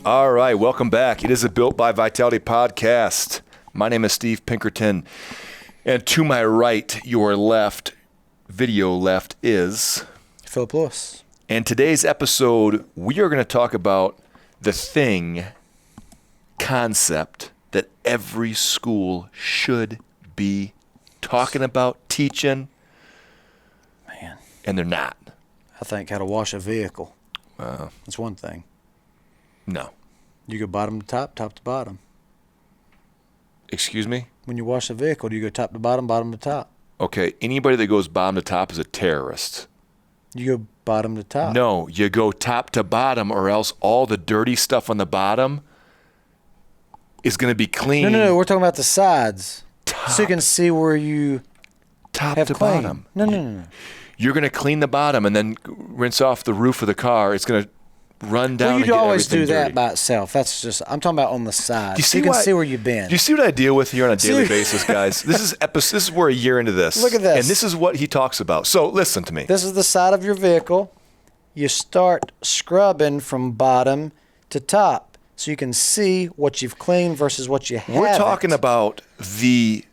All right, welcome back. It is a Built by Vitality podcast. My name is Steve Pinkerton, and to my right, your left, video left, is Philip Lewis. And today's episode, we are going to talk about the thing, concept that every school should be talking about, teaching, Man, and they're not. I think how to wash a vehicle. That's one thing. No. You go bottom to top, top to bottom. Excuse me? When you wash a vehicle, do you go top to bottom, bottom to top? Okay, anybody that goes bottom to top is a terrorist. You go bottom to top. No, you go top to bottom, or else all the dirty stuff on the bottom is going to be clean. No. We're talking about the sides. Top. So you can see where you Top have to clean. bottom. No. You're going to clean the bottom and then rinse off the roof of the car. It's going to run down. Well, and you'd get always do everything that dirty. by itself. That's just, I'm talking about on the side. You so you can see where you've been. Do you see what I deal with here on a daily See- basis, guys? This is we're a year into this. Look at this. And this is what he talks about. So listen to me. This is the side of your vehicle. You start scrubbing from bottom to top so you can see what you've cleaned versus what you haven't. We're talking about the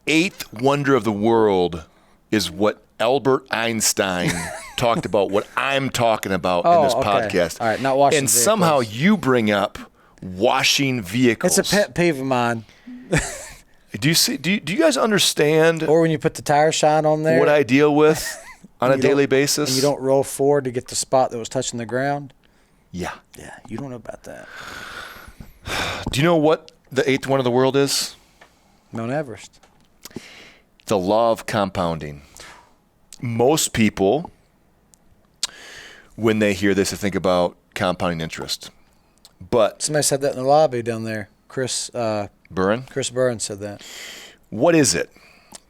eighth wonder of the world is what Albert Einstein talked about, what I'm talking about in this okay. podcast. All right, not washing And vehicles. somehow you bring up washing vehicles. It's a pet peeve of mine. Do you see? Do you guys understand Or when you put the tire shine on there. what I deal with on a you don't- daily basis? And you don't roll forward to get the spot that was touching the ground. Yeah. Yeah, you don't know about that. Do you know what the eighth wonder of the world is? Mount Everest. The law of compounding. Most people, when they hear this, they think about compounding interest. But Somebody said that in the lobby down there. Chris Burren, Burns said that. what is it?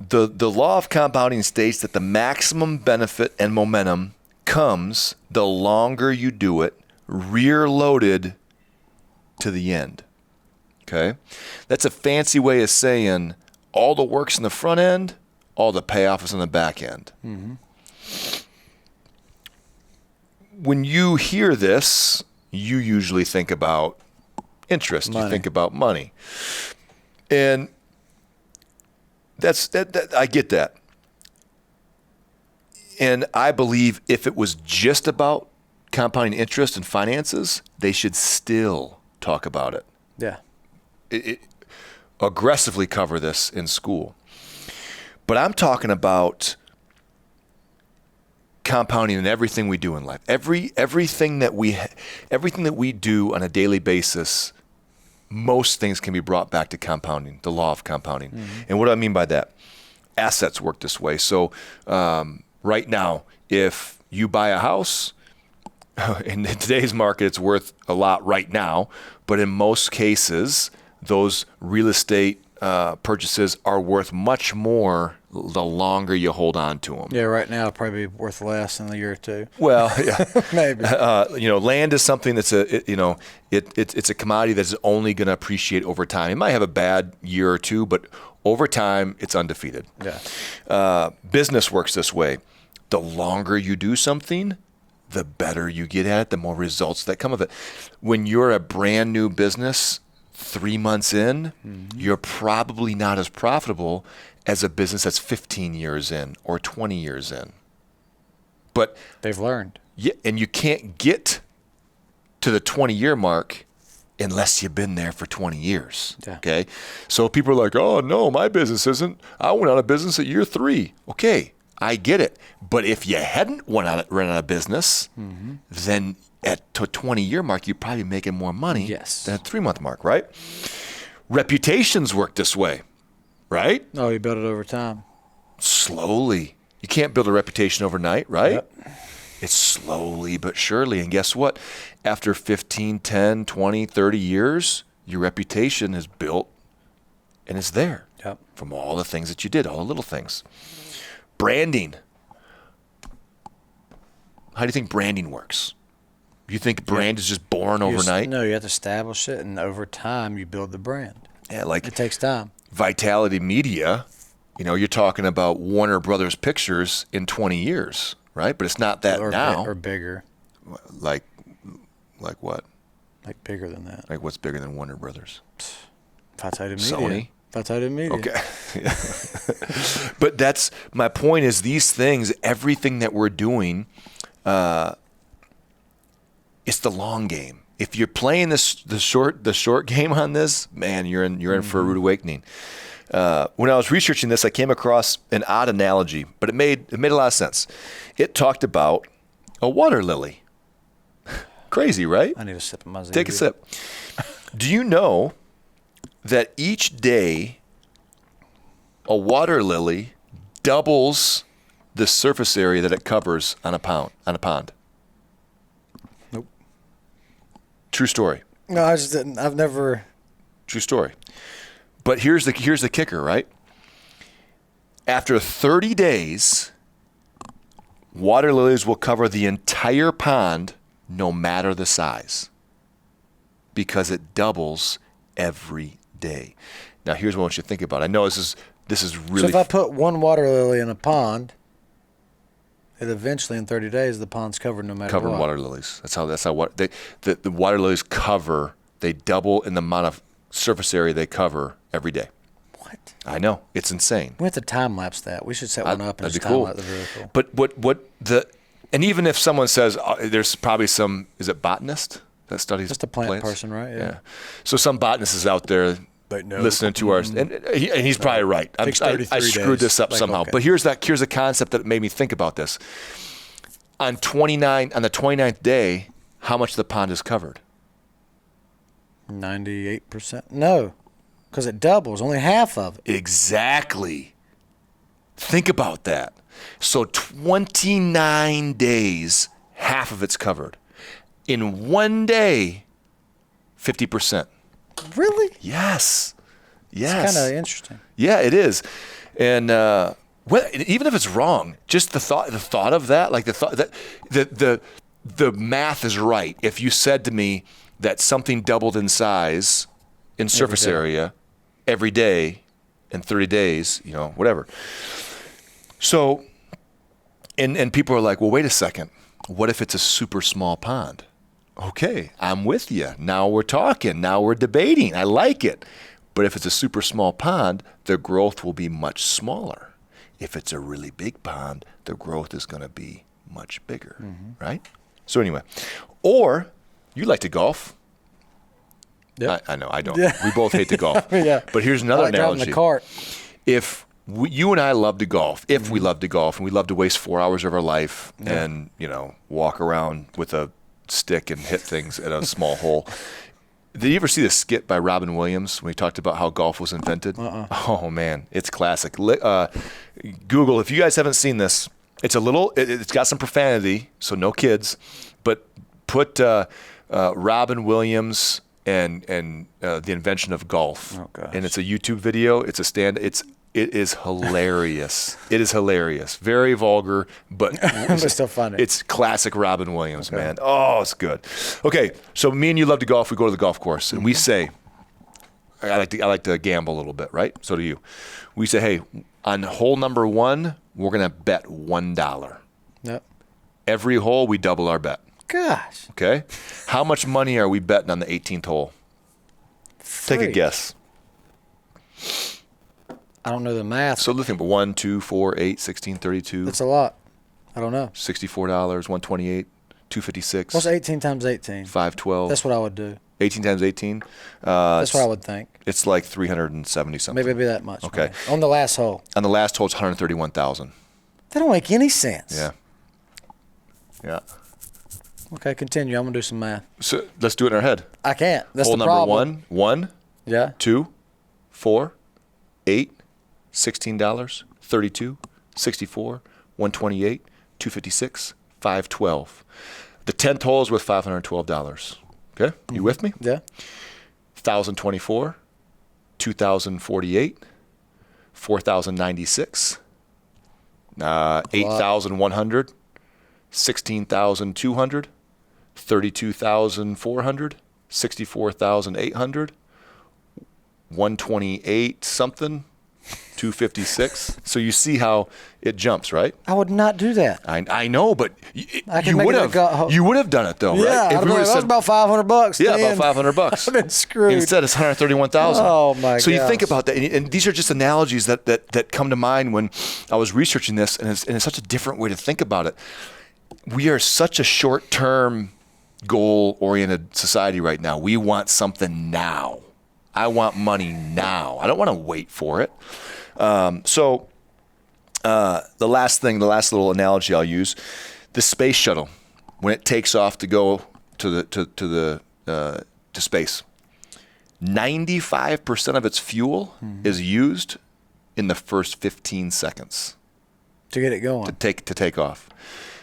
The law of compounding states that the maximum benefit and momentum comes the longer you do it, rear loaded to the end. Okay? That's a fancy way of saying all the work's in the front end, all the payoff is on the back end. Mm-hmm. When you hear this, you usually think about interest. Money. You think about money. And that I get that. And I believe if it was just about compounding interest and finances, they should still talk about it. Yeah. Aggressively cover this in school. But I'm talking about compounding in everything we do in life. Everything that we do on a daily basis, most things can be brought back to compounding, the law of compounding. Mm-hmm. And what do I mean by that? Assets work this way. So right now, if you buy a house, in today's market, it's worth a lot right now. But in most cases, those real estate purchases are worth much more the longer you hold on to them. Yeah, right now it'll probably be worth less in a year or two. Well, yeah. Maybe. Land is something that's it's a commodity that's only going to appreciate over time. It might have a bad year or two, but over time, it's undefeated. Yeah. Business works this way. The longer you do something, the better you get at it, the more results that come of it. When you're a brand new business, 3 months in, you're probably not as profitable as a business that's 15 years in or 20 years in. But They've learned. yeah, and you can't get to the 20-year mark unless you've been there for 20 years. Yeah. Okay? So people are like, oh, no, my business isn't. I went out of business at year 3. Okay, I get it. But if you hadn't run out of business, then at the 20-year mark, you're probably making more money Yes. than at 3-month mark, right? Reputations work this way, right? Oh, you build it over time. Slowly. You can't build a reputation overnight, right? Yep. It's slowly but surely. And guess what? After 15, 10, 20, 30 years, your reputation is built and it's there Yep. from all the things that you did, all the little things. Branding. How do you think branding works? You think brand is just born overnight? No, you have to establish it, and over time you build the brand. Yeah, like It takes time. Vitality Media, you're talking about Warner Brothers Pictures in 20 years, right? But it's not that Or now. or bigger. Like what? Like bigger than that. Like what's bigger than Warner Brothers? Titanium Media. Sony? Titanium Media. Okay. But that's my point is these things, everything that we're doing, it's the long game. If you're playing the short game on this, man, you're in for a rude awakening. When I was researching this, I came across an odd analogy, but it made a lot of sense. It talked about a water lily. Crazy, right? I need a sip of my Xanadu. Take a sip. Do you know that each day a water lily doubles the surface area that it covers on a pond? Nope. True story. No, I just didn't. I've never. True story. But here's the kicker, right? After 30 days, water lilies will cover the entire pond no matter the size because it doubles every day. Now, here's what I want you to think about. I know this is really... So if I put one water lily in a pond, it eventually in 30 days the pond's covered no matter covered what. water lilies. That's how the water lilies cover. They double in the amount of surface area they cover every day. What? I know, it's insane. We have to time lapse that. We should set one up and That'd just be time cool. lapse the vehicle. But and even if someone says there's probably some, is it botanist that studies Just a plant plants? person, right? Yeah. So some botanist is out there But no. listening to ours, and he's probably right. Takes I 33 screwed days. this up Like, somehow. okay. But here's a concept that made me think about this. On the 29th day, how much of the pond is covered? 98%. No, because it doubles. Only half of it. Exactly. Think about that. So 29 days, half of it's covered. In one day, 50%. Really? Yes. It's Yes. kind of interesting. Yeah, it is. And even if it's wrong, just the thought of that, like the thought that the math is right. If you said to me that something doubled in size in surface day. area every day in 30 days, whatever. So, and people are like, well, wait a second. What if it's a super small pond? Okay, I'm with you. Now we're talking. Now we're debating. I like it. But if it's a super small pond, the growth will be much smaller. If it's a really big pond, the growth is going to be much bigger, right? So anyway, or you like to golf. Yep. I know, I don't. Yeah. We both hate to golf. Yeah. But here's another I like driving analogy. the cart. If you and I love to golf, we love to golf, and we love to waste 4 hours of our life and, walk around with a stick and hit things at a small hole. Did you ever see the skit by Robin Williams when he talked about how golf was invented? Oh, man, it's classic. Google, if you guys haven't seen this, it's it's got some profanity, so no kids, but put Robin Williams and the invention of golf. Oh, gosh. And it's a YouTube video. It is hilarious. It is hilarious. Very vulgar, but But still funny. It's classic Robin Williams, man. Oh, it's good. Okay, so me and you love to golf. We go to the golf course, and we say, I like to gamble a little bit, right? So do you. We say, hey, on hole number 1, we're going to bet $1. Yep. Every hole, we double our bet. Gosh. Okay? How much money are we betting on the 18th hole? Take a 3. guess. I don't know the math. So looking for 1, 2, 4, 8, 16, 32, That's a lot. I don't know. $64, 128, 256, What's 18 times 18? 512. That's what I would do. 18 times 18. That's what I would think. It's like 370 something. Maybe it'd be that much. Okay. Maybe. On the last hole. On the last hole, it's 131,000. That don't make any sense. Yeah. Yeah. Okay, continue. I'm going to do some math. So let's do it in our head. I can't. That's Hole the number problem. 1, Yeah. 2, 4, 8, $16, 32, 64, 128, 256, 512. The 10th hole is worth $512. Okay? You with me? Yeah. 1,024, 2,048, 4,096, 8,100, 16,200, 32,400, 64,800, 128 something, 256. So you see how it jumps, right? I would not do that. I know, but I can you make would it have go- you would have done it though, Yeah, right? I'd be like, that was about $500. yeah, Dan. about $500. I've been screwed. Instead, it's 131,000. Oh, my So you think gosh. about that, and these are just analogies that come to mind when I was researching this, and it's such a different way to think about it. We are such a short-term, goal-oriented society right now. We want something now. I want money now. I don't want to wait for it. The last little analogy I'll use, the space shuttle, when it takes off to go to space, 95% of its fuel is used in the first 15 seconds to get it going. to take off.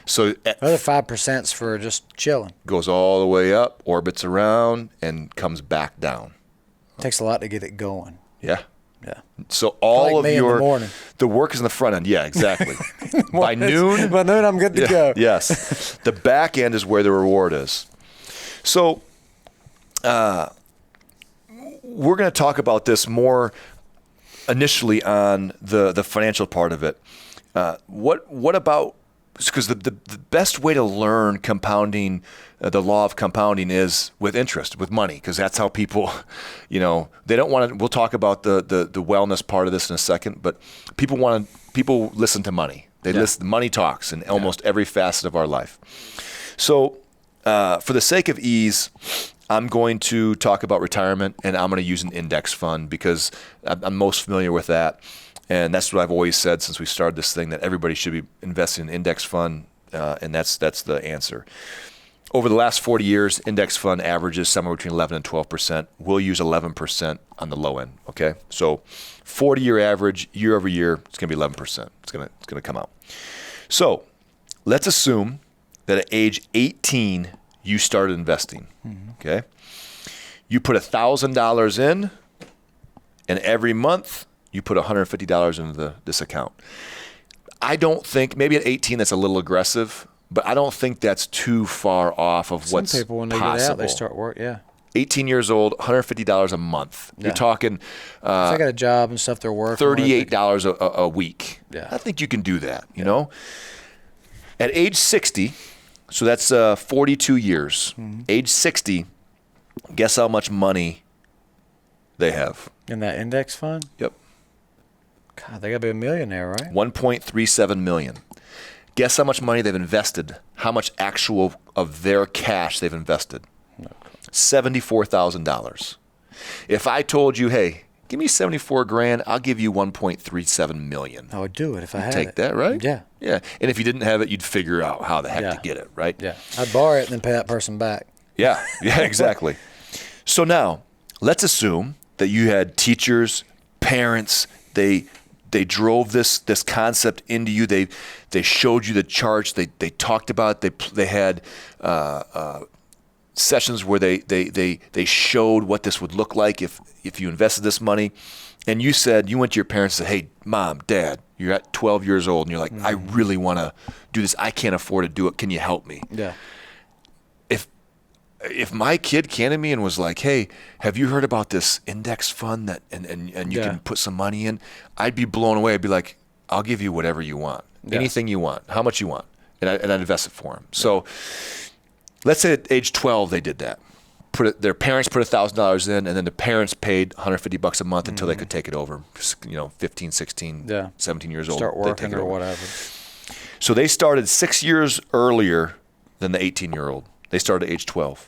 So Other 5%'s for just chilling. goes all the way up, orbits around, and comes back down. Takes a lot to get it going. Yeah. Yeah. So all Like of me in the your morning. the work is in the front end. Yeah, exactly. By noon, By noon, I'm good to go. yes. The back end is where the reward is. So we're going to talk about this more initially on the financial part of it. What about, because the best way to learn compounding, the law of compounding, is with interest, with money, because that's how people, they don't want to. We'll talk about the wellness part of this in a second, but people listen to money. They listen. Money talks in almost every facet of our life. So, for the sake of ease, I'm going to talk about retirement, and I'm going to use an index fund because I'm most familiar with that. And that's what I've always said since we started this thing, that everybody should be investing in an index fund, and that's the answer. Over the last 40 years, index fund averages somewhere between 11 and 12%. We'll use 11% on the low end, okay? So 40-year average, year over year, it's going to be 11%. It's going to come out. So let's assume that at age 18, you started investing, okay? You put $1,000 in, and every month, you put $150 into this account. I don't think, maybe at 18 that's a little aggressive, but I don't think that's too far off of what's possible. Some people, when they get out, they start work, 18 years old, $150 a month. Yeah. You're talking If they got a job and stuff, they're working. $38 a week. Yeah. I think you can do that, you know? At age 60, so that's 42 years, age 60, guess how much money they have? In that index fund? Yep. God, they got to be a millionaire, right? 1.37 million. Guess how much money they've invested? How much actual of their cash they've invested? $74,000. If I told you, hey, give me 74 grand, I'll give you 1.37 million. I would do it if I had Take it. that, right? Yeah. Yeah. And if you didn't have it, you'd figure out how the heck to get it, right? Yeah. I'd borrow it and then pay that person back. Yeah. Yeah, exactly. So now, let's assume that you had teachers, parents, they drove this concept into you. They showed you the charts. They talked about it. They had sessions where they showed what this would look like if you invested this money. And you went to your parents and said, hey, Mom, Dad, you're at 12 years old, and you're like, I really want to do this. I can't afford to do it. Can you help me? Yeah. If my kid came to me and was like, hey, have you heard about this index fund that and you can put some money in, I'd be blown away. I'd be like, I'll give you whatever you want, anything you want, how much you want, and I'd invest it for him. So let's say at age 12 they did that. Their parents put $1,000 in, and then the parents paid $150 a month until they could take it over. 15, 16, 17 years old. Start they take working it or over. whatever. So they started 6 years earlier than the 18-year-old. They started at age 12.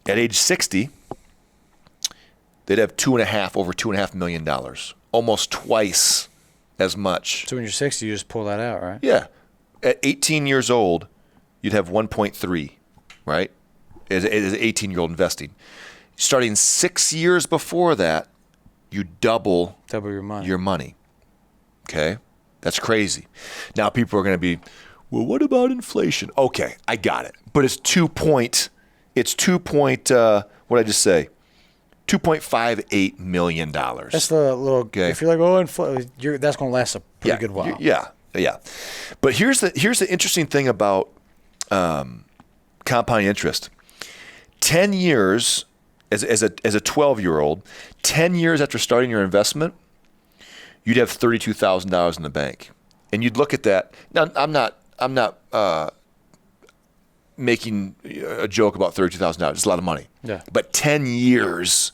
At age 60, they'd have over $2.5 million, almost twice as much. So when you're 60, you just pull that out, right? Yeah. At 18 years old, you'd have 1.3, right? As an 18-year-old investing. Starting 6 years before that, you double your money. your money. Okay? That's crazy. Now people are going to be, well, what about inflation? Okay, I got it. But it's what did I just say? $2.58 million. That's the little. Okay. If you're like, that's going to last a pretty good while. Yeah. But here's the interesting thing about compounding interest. 10 years as a 12-year-old, 10 years after starting your investment, you'd have $32,000 in the bank. And you'd look at that. Now, I'm not making a joke about $32,000. It's a lot of money. Yeah. But 10 years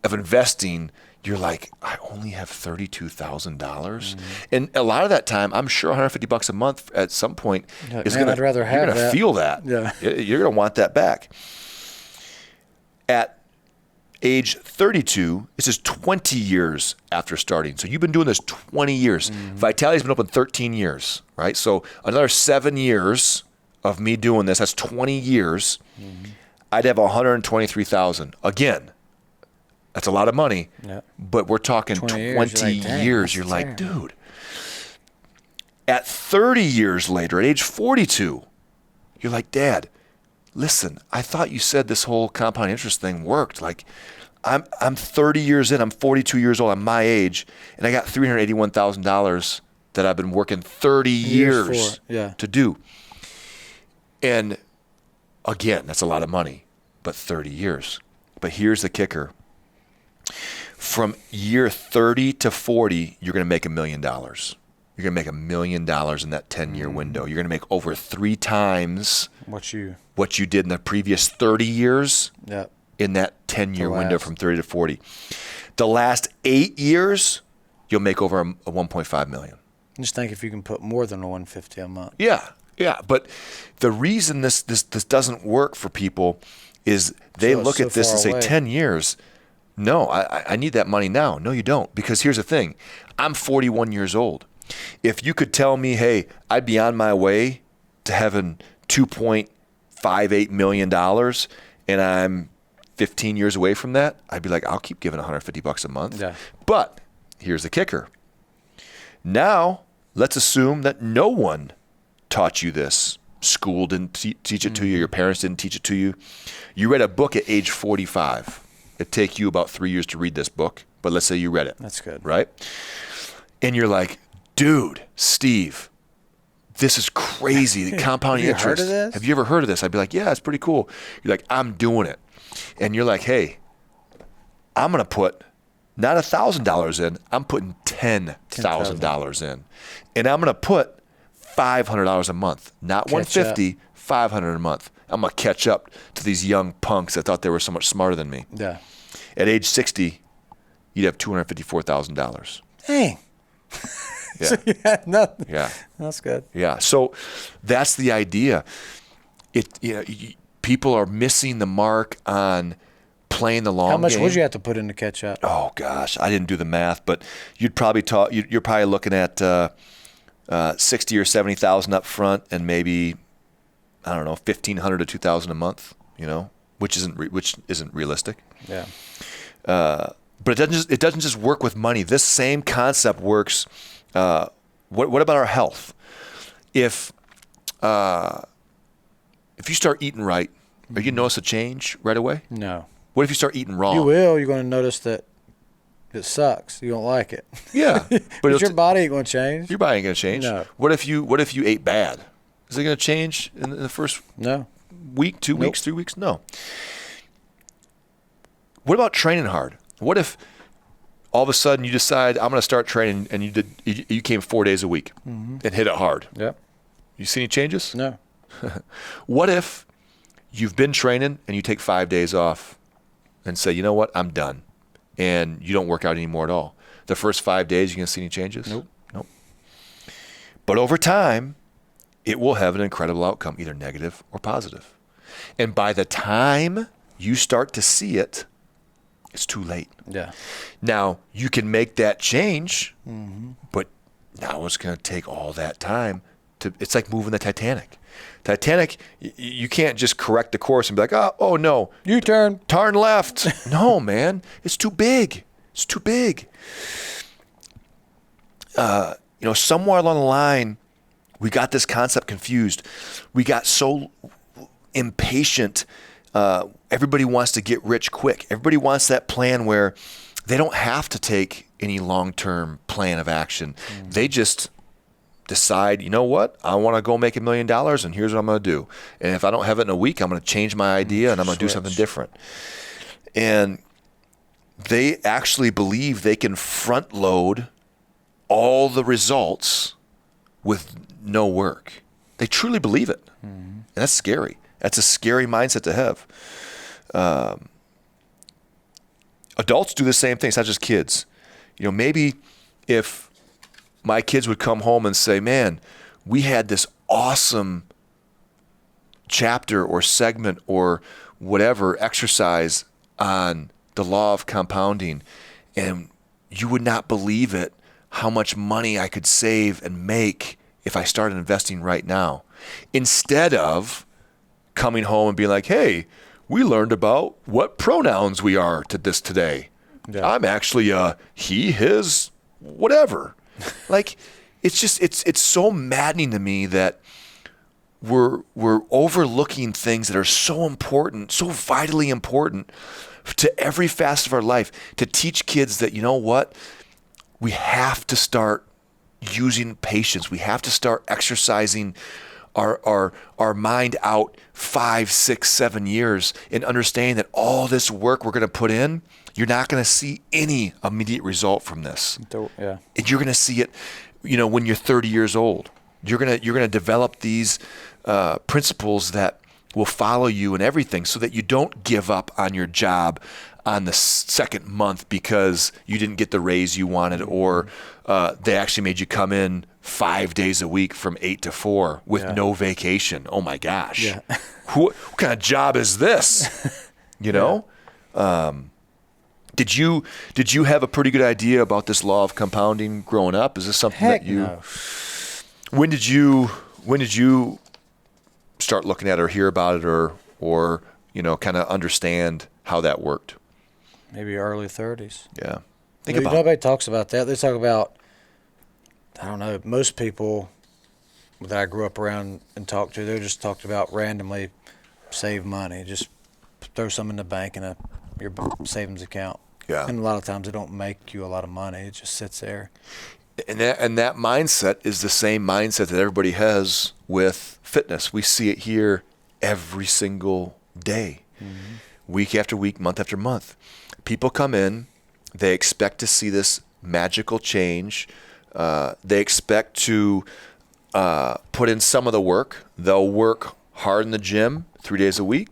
of investing, you're like, I only have $32,000. And a lot of that time, I'm sure $150 a month at some point is I'd rather have you're going to that. feel that. Yeah. You're going to want that back. At age 32, this is 20 years after starting. So you've been doing this 20 years. Vitality's been open 13 years, right? So another 7 years of me doing this, that's 20 years. I'd have 123,000. Again, that's a lot of money, but we're talking 20 years. You're like, dude. At 30 years later, at age 42, you're like, Dad, listen, I thought you said this whole compound interest thing worked. Like, I'm 30 years in, I'm 42 years old, I'm my age, and I got $381,000 that I've been working 30 years to do. And again, that's a lot of money, but 30 years. But here's the kicker. From year 30 to 40, you're going to make $1 million. You're going to make $1 million in that 10-year window. You're going to make over 3 times what you did in the previous 30 years in that 10-year window from 30 to 40. The last 8 years, you'll make over a $1.5 million. Just think if you can put more than a $150 a month. Yeah. But the reason this doesn't work for people is they look at this and say, 10 years, no, I need that money now. No, you don't. Because here's the thing. I'm 41 years old. If you could tell me, hey, I'd be on my way to having $2.58 million and I'm 15 years away from that, I'd be like, I'll keep giving $150 a month. Yeah. But here's the kicker. Now, let's assume that no one taught you this. School didn't teach it to you. Your parents didn't teach it to you. You read a book at age 45. It'd take you about 3 years to read this book, but let's say you read it. That's good. Right? And you're like, dude, Steve, this is crazy. The compounding interest. Have you heard of this? Have you ever heard of this? I'd be like, yeah, it's pretty cool. You're like, I'm doing it. And you're like, hey, I'm going to put not $1,000 in. I'm putting $10,000 in. And I'm going to put $500 a month. Not $150, $500 a month. I'm going to catch up to these young punks that thought they were so much smarter than me. Yeah. At age 60, you'd have $254,000. Dang. Yeah. So you had nothing. Yeah. That's good. Yeah. So that's the idea. People are missing the mark on playing the long game. How much would you have to put in to catch up? Oh gosh, I didn't do the math, but you'd probably you're probably looking at 60 or 70,000 up front, and maybe I don't know, 1,500 to 2,000 a month. Which isn't realistic. Yeah. But it doesn't just work with money. This same concept works. What about our health? If you start eating right, are you notice a change right away? No. What if you start eating wrong? You will. You're going to notice that it sucks. You don't like it. Yeah, but your body ain't going to change. Your body ain't going to change. No. What if you ate bad? Is it going to change in the first week, 2 weeks, 3 weeks? No. What about training hard? What if all of a sudden you decide I'm going to start training, and you came 4 days a week and hit it hard? Yep. You see any changes? No. What if you've been training and you take 5 days off and say, you know what, I'm done, and you don't work out anymore at all? The first 5 days, you going to see any changes? Nope. But over time, it will have an incredible outcome, either negative or positive. And by the time you start to see it, it's too late. Yeah. Now, you can make that change, but now it's going to take all that time. It's like moving the Titanic. Titanic, you can't just correct the course and be like, oh no. U-turn. Turn left. No, man. It's too big. It's too big. Somewhere along the line, we got this concept confused. We got so impatient. Everybody wants to get rich quick. Everybody wants that plan where they don't have to take any long-term plan of action. They just decide, you know what? I want to go make $1 million, and here's what I'm going to do. And if I don't have it in a week, I'm going to change my idea, and I'm going to do something different. And they actually believe they can front load all the results with no work. They truly believe it. And that's scary. That's a scary mindset to have. Adults do the same thing. It's not just kids. Maybe if my kids would come home and say, man, we had this awesome chapter or segment or whatever exercise on the law of compounding, and you would not believe it, how much money I could save and make if I started investing right now. Instead of coming home and being like, hey, we learned about what pronouns we are to this today. Yeah. I'm actually he, his, whatever. Like, it's so maddening to me that we're overlooking things that are so important, so vitally important to every facet of our life, to teach kids that, you know what, we have to start using patience. We have to start exercising our mind out 5, 6, 7 years and understanding that all this work we're going to put in, you're not going to see any immediate result from this. Yeah. And you're going to see it, when you're 30 years old. You're going to develop these principles that will follow you in everything, so that you don't give up on your job on the second month because you didn't get the raise you wanted, or they actually made you come in 5 days a week from 8 to 4 with no vacation. Oh my gosh. Yeah. What kind of job is this? Did you have a pretty good idea about this law of compounding growing up? Is this something that you no. When did you start looking at it or hear about it or kind of understand how that worked? Maybe early 30s. Yeah. Nobody talks about that. They talk about, I don't know, most people that I grew up around and talked to, they just talked about randomly save money. Just throw some in the bank in your savings account. Yeah. And a lot of times it don't make you a lot of money. It just sits there. And that mindset is the same mindset that everybody has with fitness. We see it here every single day, week after week, month after month. People come in, they expect to see this magical change. They expect to put in some of the work. They'll work hard in the gym 3 days a week,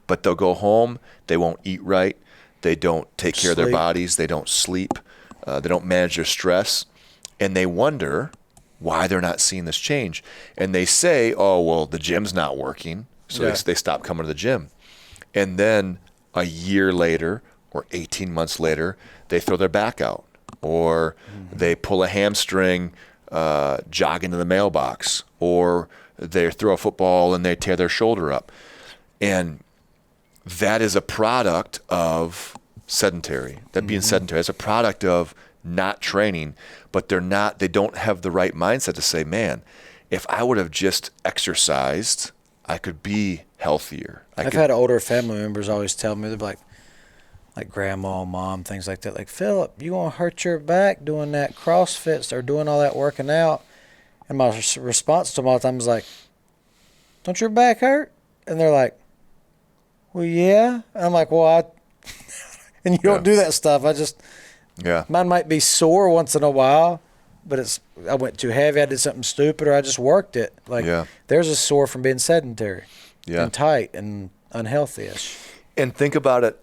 but they'll go home. They won't eat right. They don't take care of their bodies. They don't sleep. They don't manage their stress. And they wonder why they're not seeing this change. And they say, oh, well, the gym's not working. So they stop coming to the gym. And then a year later or 18 months later, they throw their back out. Or they pull a hamstring jogging to the mailbox. Or they throw a football and they tear their shoulder up. And that is a product of sedentary. That being sedentary is a product of not training, but they don't have the right mindset to say, man, if I would have just exercised, I could be healthier. I've had older family members always tell me, they're like grandma, mom, things like that. Like, Philip, you gonna hurt your back doing that CrossFit or doing all that working out? And my response to them all the time is like, don't your back hurt? And they're like, well, yeah. And I'm like, well, and you don't do that stuff. Mine might be sore once in a while, but I went too heavy, I did something stupid, or I just worked it. There's a sore from being sedentary and tight and unhealthy-ish. And think about it,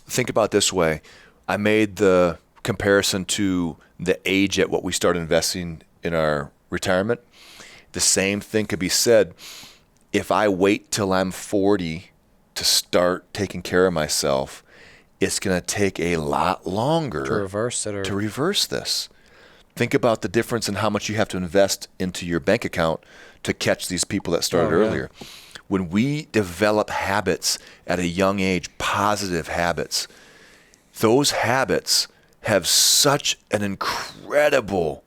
think about it this way. I made the comparison to the age at what we start investing in our retirement. The same thing could be said. If I wait till I'm 40 to start taking care of myself, it's going to take a lot longer to reverse this. Think about the difference in how much you have to invest into your bank account to catch these people that started earlier. When we develop habits at a young age, positive habits, those habits have such an incredible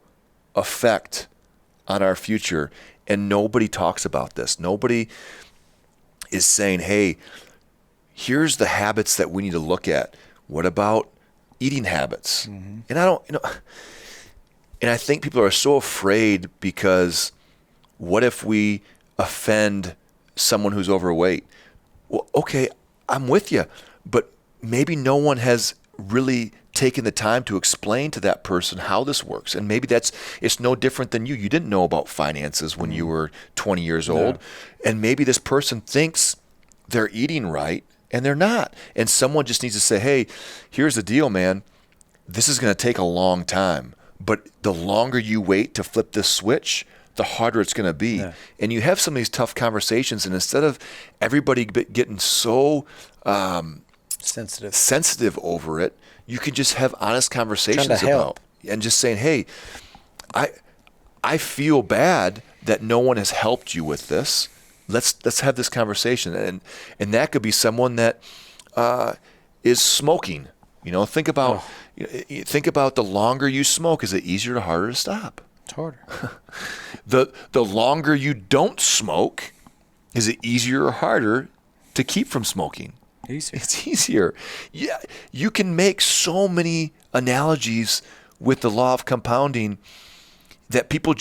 effect on our future. And nobody talks about this. Nobody is saying, hey, here's the habits that we need to look at. What about eating habits? And and I think people are so afraid because what if we offend someone who's overweight? Well, okay, I'm with you, but maybe no one has really taken the time to explain to that person how this works. And maybe it's no different than you. You didn't know about finances when you were 20 years old. And maybe this person thinks they're eating right and they're not. And someone just needs to say, hey, here's the deal, man. This is going to take a long time. But the longer you wait to flip this switch, the harder it's going to be. Yeah. And you have some of these tough conversations, and instead of everybody getting so sensitive over it, you can just have honest conversations about and just saying, hey, I feel bad that no one has helped you with this. Let's have this conversation. And that could be someone that is smoking. Think about the longer you smoke, is it easier or harder to stop? It's harder. The longer you don't smoke, is it easier or harder to keep from smoking? Easier. It's easier. Yeah, you can make so many analogies with the law of compounding that people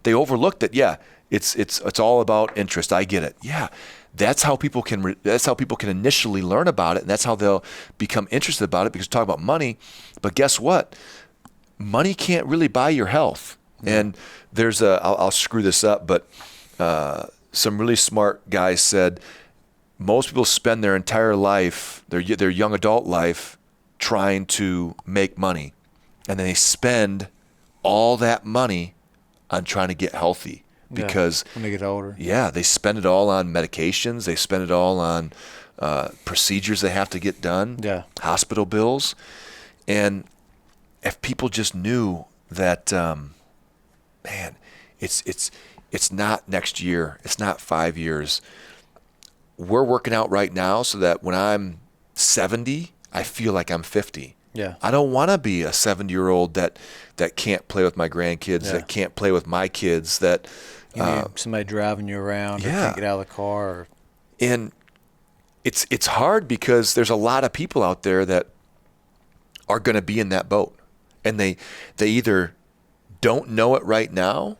they overlook that. Yeah, it's all about interest. I get it. Yeah, that's how people can initially learn about it, and that's how they'll become interested about it, because talk about money. But guess what? Money can't really buy your health. And there's I'll screw this up, but some really smart guys said most people spend their entire life, their young adult life, trying to make money, and then they spend all that money on trying to get healthy because when they get older, they spend it all on medications, they spend it all on procedures they have to get done, hospital bills, and if people just knew that. Man, it's not next year. It's not 5 years. We're working out right now so that when I'm 70, I feel like I'm 50. Yeah. I don't want to be a 70-year-old that can't play with my grandkids, that can't play with my kids, that you need somebody driving you around or can't get out of the car. And it's hard because there's a lot of people out there that are going to be in that boat, and they either don't know it right now,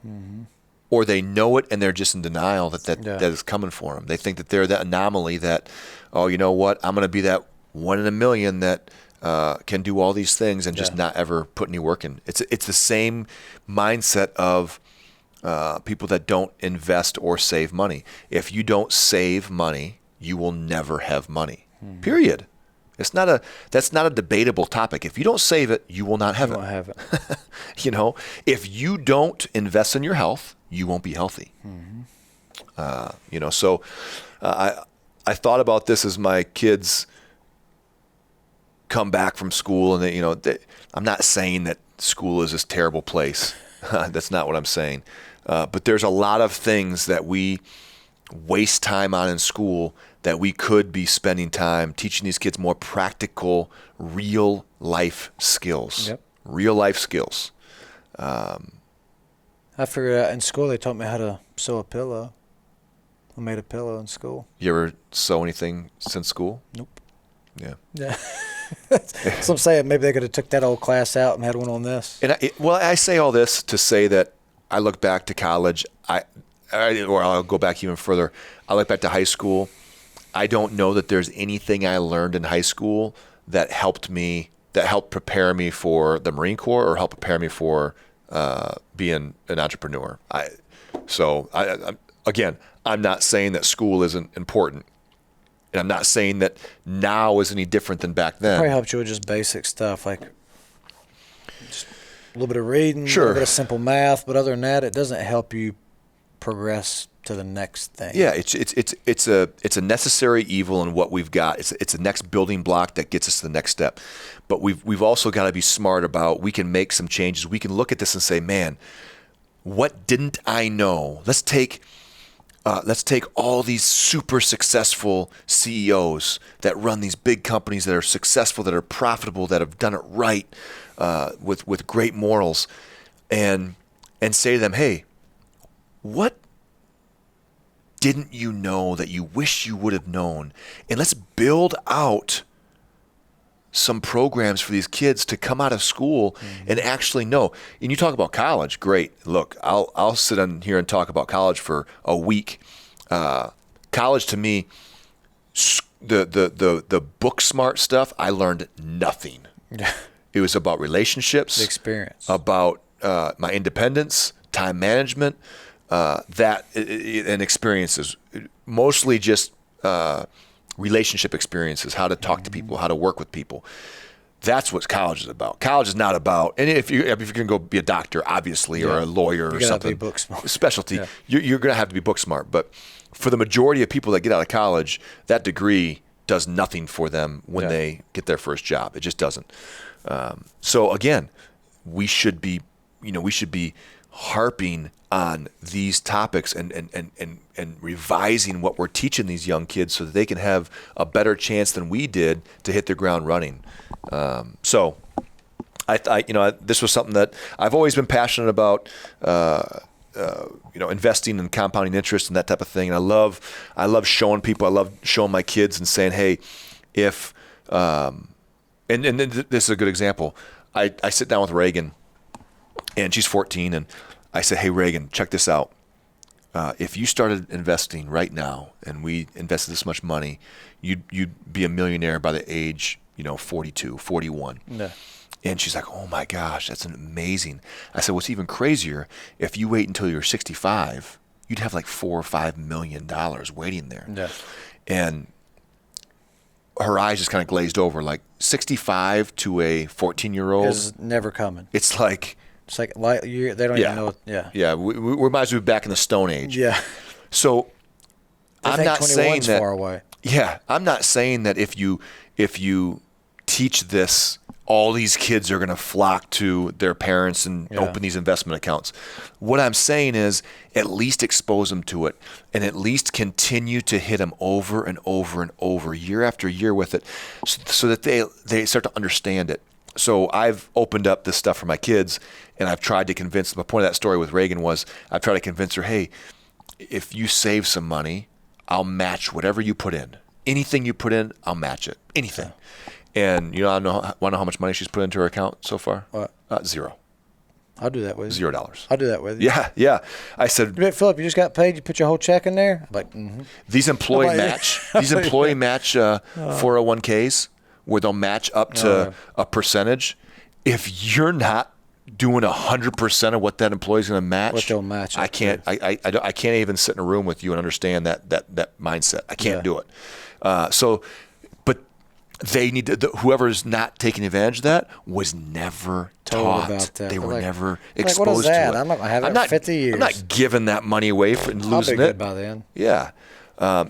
or they know it and they're just in denial that is coming for them. They think that they're that anomaly that, oh, you know what, I'm going to be that 1 in a million that can do all these things and just not ever put any work in. It's the same mindset of people that don't invest or save money. If you don't save money, you will never have money. Period. That's not a debatable topic. If you don't save it, you will not have it. You won't have it. If you don't invest in your health, you won't be healthy. So I thought about this as my kids come back from school, and I'm not saying that school is this terrible place. That's not what I'm saying. But there's a lot of things that we waste time on in school that we could be spending time teaching these kids more practical, real life skills. Yep. Real life skills. I figured out in school they taught me how to sew a pillow. I made a pillow in school. You ever sew anything since school? Nope. Yeah. Yeah. So I'm saying maybe they could have took that old class out and had one on this. And I say all this to say that I look back to college, or I'll go back even further. I look back to high school. I don't know that there's anything I learned in high school that helped prepare me for the Marine Corps or helped prepare me for being an entrepreneur. I'm not saying that school isn't important. And I'm not saying that now is any different than back then. It probably helped you with just basic stuff, like just a little bit of reading, sure, a little bit of simple math. But other than that, it doesn't help you progress to the next thing. Yeah, it's a necessary evil in what we've got. It's a next building block that gets us to the next step. But we've also got to be smart about, we can make some changes. We can look at this and say, man, what didn't I know? Let's take all these super successful CEOs that run these big companies that are successful, that are profitable, that have done it right, with great morals, and say to them, hey, what didn't you know that you wish you would have known? And let's build out some programs for these kids to come out of school and actually know. And you talk about college, great. Look, I'll sit on here and talk about college for a week. College to me, the book smart stuff, I learned nothing. Yeah. It was about The relationships, experience. about my independence, time management, and experiences. Mostly just relationship experiences, how to talk to people, how to work with people. That's what college is about. College is not about, and if you're going to go be a doctor, obviously, or a lawyer or gotta something, be book smart. specialty, Yeah. you're going to have to be book smart. But for the majority of people that get out of college, that degree does nothing for them when they get their first job. It just doesn't. So again, we should be harping on these topics and revising what we're teaching these young kids so that they can have a better chance than we did to hit the ground running. So this was something that I've always been passionate about, investing in compounding interest and that type of thing. And I love showing people, I love showing my kids and saying, hey, if, this is a good example. I sit down with Reagan, and she's 14, and I said, hey, Reagan, check this out. If you started investing right now and we invested this much money, you'd be a millionaire by the age, 42, 41. Yeah. And she's like, oh my gosh, that's amazing. I said, what's even crazier, if you wait until you're 65, you'd have like $4 or $5 million waiting there. Yeah. And her eyes just kind of glazed over, like 65 to a 14-year-old. It's never coming. It's like they don't even know. Yeah. Yeah, we might as well be back in the Stone Age. Yeah. So They I'm think not saying 21's that. far away. Yeah, I'm not saying that if you teach this, all these kids are going to flock to their parents and open these investment accounts. What I'm saying is at least expose them to it and at least continue to hit them over and over and over, year after year with it, so that they start to understand it. So I've opened up this stuff for my kids, and I've tried to convince them. The point of that story with Reagan was I've tried to convince her, hey, if you save some money, I'll match whatever you put in. Anything you put in, I'll match it. Anything. And want to know how much money she's put into her account so far? What? Zero. I'll do that with you. $0. I'll do that with you. Yeah. I said, Philip, you just got paid. You put your whole check in there. I'm like, these employee Like- match 401ks where they'll match up to a percentage. If you're not doing 100% of what that employee's going to match, What they'll match I up can't. I can't even sit in a room with you and understand that mindset. I can't do it. But they need to. Whoever's not taking advantage of that was never Told taught. about that. They were Like- never like, exposed what is that? to it. I haven't had it for 50 years. I'm not giving that money away and I'll be losing good it. by then. Yeah.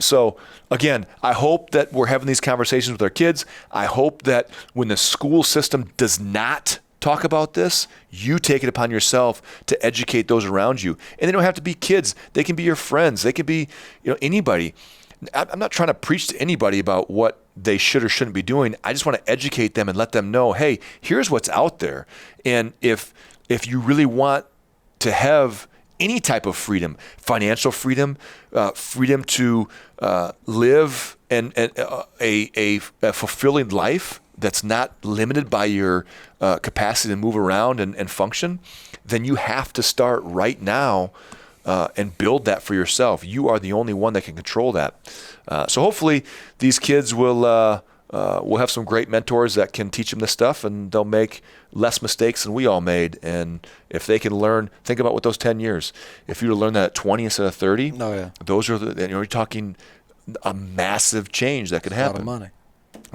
So again, I hope that we're having these conversations with our kids. I hope that when the school system does not talk about this, you take it upon yourself to educate those around you. And they don't have to be kids. They can be your friends. They can be, anybody. I'm not trying to preach to anybody about what they should or shouldn't be doing. I just want to educate them and let them know, hey, here's what's out there. And if you really want to have any type of freedom, financial freedom, freedom to live and a fulfilling life that's not limited by your capacity to move around and function, then you have to start right now and build that for yourself. You are the only one that can control that. So hopefully these kids will have some great mentors that can teach them this stuff, and they'll make less mistakes than we all made. And if they can learn, think about what those 10 years. If you were to learn that at 20 instead of 30, those are you're talking a massive change that could happen. A lot of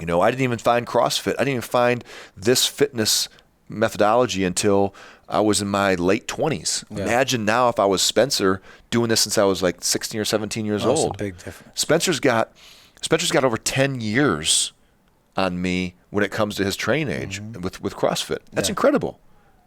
money. I didn't even find CrossFit. I didn't even find this fitness methodology until I was in my late 20s. Yeah. Imagine now if I was Spencer doing this since I was like 16 or 17 years That's old. a big difference. Spencer's got over 10 years on me when it comes to his training age with CrossFit. That's incredible.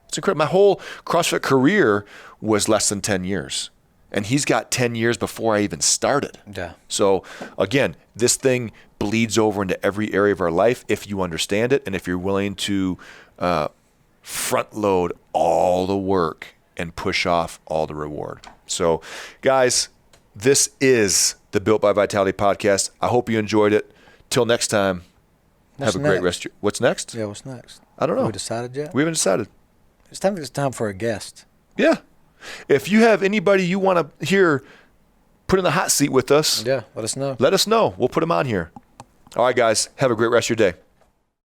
It's incredible. My whole CrossFit career was less than 10 years. And he's got 10 years before I even started. Yeah. So again, this thing bleeds over into every area of our life if you understand it and if you're willing to front load all the work and push off all the reward. So guys, this is the Built by Vitality podcast. I hope you enjoyed it. Till next time, have a great rest. What's next? Yeah, what's next? I don't know. Have we decided yet? We haven't decided. It's time for a guest. Yeah. If you have anybody you want to hear put in the hot seat with us, Yeah, let us know. let us know. We'll put them on here. All right, guys. Have a great rest of your day.